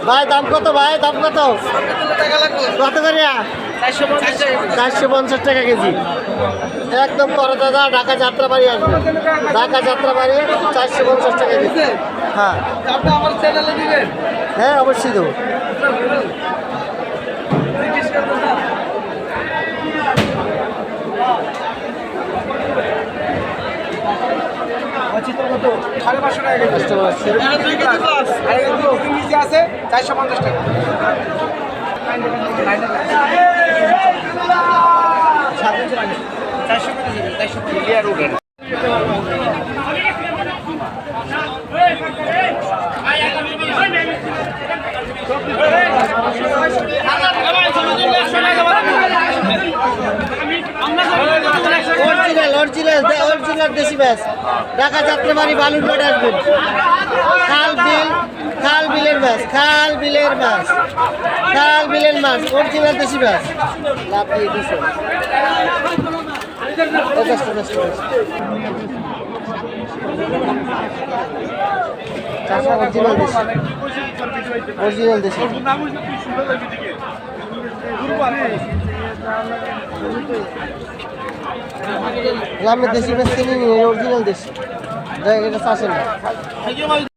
ভাই দাম কত ভাই দাম কত কত করে 450 টাকা কেজি একদম করো দাদা ঢাকা যাত্রাবাড়ি আসবে ঢাকা যাত্রাবাড়ি 450 টাকা কেজি হ্যাঁ আমার চ্যানেলে দিবেন হ্যাঁ অবশ্যই দেবো আছে 450 টাকা অরিজিনাল দেশি মাছ ঢাকা যাত্রাবাড়ি বালুরঘাট আসবেন খাল বিলের মাছ অরিজিনাল দেশি মাছ লাভ দিয়ে দিছে অরিজিনাল দেশি গ্রামের দেশি মাছ কিনে নিয়ে অরিজিনাল দেশি এটা চাষের না